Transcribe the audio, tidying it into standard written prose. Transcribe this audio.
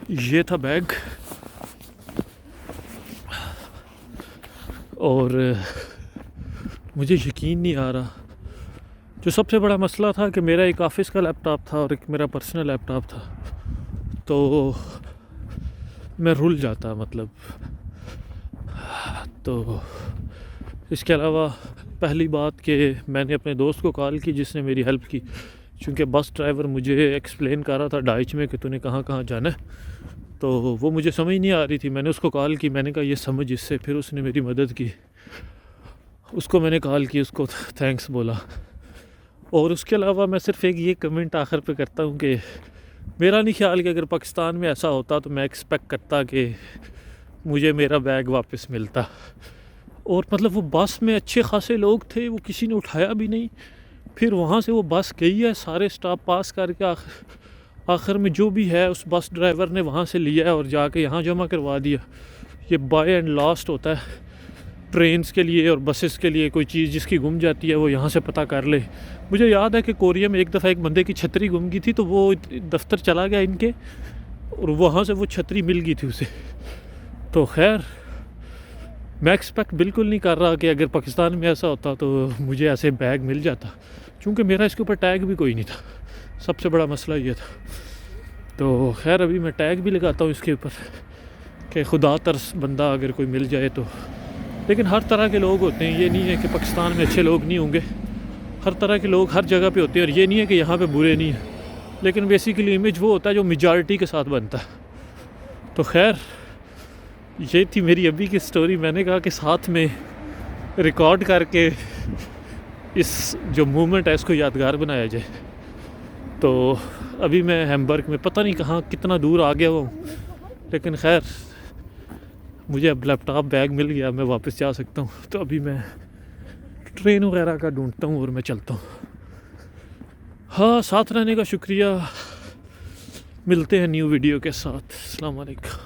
ये था बैग और मुझे यकीन नहीं आ रहा। जो सबसे बड़ा मसला था कि मेरा एक ऑफ़िस का लैपटॉप था और एक मेरा पर्सनल लैपटॉप था, तो मैं रुल जाता मतलब। तो इसके अलावा पहली बात कि मैंने अपने दोस्त को कॉल की जिसने मेरी हेल्प की, क्योंकि बस ड्राइवर मुझे एक्सप्लेन कर रहा था डाइच में कि तूने कहाँ कहाँ जाना है, तो वो मुझे समझ नहीं आ रही थी। मैंने उसको कॉल की, मैंने कहा ये समझ इससे, फिर उसने मेरी मदद की। उसको मैंने कॉल की, उसको थैंक्स बोला। और उसके अलावा मैं सिर्फ एक ये कमेंट आखिर पे करता हूँ कि मेरा नहीं ख्याल कि अगर पाकिस्तान में ऐसा होता तो मैं एक्सपेक्ट करता कि मुझे मेरा बैग वापस मिलता। और मतलब वो बस में अच्छे खासे लोग थे, वो किसी ने उठाया भी नहीं। फिर वहाँ से वो बस गई है, सारे स्टॉप पास करके आखिर में जो भी है उस बस ड्राइवर ने वहाँ से लिया है और जाके यहाँ जमा करवा दिया। ये बाय एंड लास्ट होता है ट्रेन्स के लिए और बसेस के लिए। कोई चीज़ जिसकी गुम जाती है वो यहाँ से पता कर ले। मुझे याद है कि कोरिया में एक दफ़ा एक बंदे की छतरी गुम गई थी, तो वो दफ्तर चला गया इनके और वहाँ से वो छतरी मिल गई थी उसे। तो खैर मैं एक्सपेक्ट बिल्कुल नहीं कर रहा कि अगर पाकिस्तान में ऐसा होता तो मुझे ऐसे बैग मिल जाता, क्योंकि मेरा इसके ऊपर टैग भी कोई नहीं था। सबसे बड़ा मसला ये था। तो खैर अभी मैं टैग भी लगाता हूँ इसके ऊपर कि खुदा तरस बंदा अगर कोई मिल जाए तो। लेकिन हर तरह के लोग होते हैं, ये नहीं है कि पाकिस्तान में अच्छे लोग नहीं होंगे। हर तरह के लोग हर जगह पे होते हैं, और ये नहीं है कि यहाँ पे बुरे नहीं हैं। लेकिन बेसिकली इमेज वो होता है जो मेजॉरिटी के साथ बनता है। तो खैर ये थी मेरी अभी की स्टोरी। मैंने कहा कि साथ में रिकॉर्ड करके इस जो मूवमेंट है इसको यादगार बनाया जाए। तो अभी मैं हैम्बर्ग में पता नहीं कहाँ कितना दूर आ गया हूँ, लेकिन खैर मुझे अब लैपटॉप बैग मिल गया, मैं वापस जा सकता हूँ। तो अभी मैं ट्रेन वगैरह का ढूंढता हूँ और मैं चलता हूँ। हाँ, साथ रहने का शुक्रिया। मिलते हैं न्यू वीडियो के साथ। अस्सलाम वालेकुम।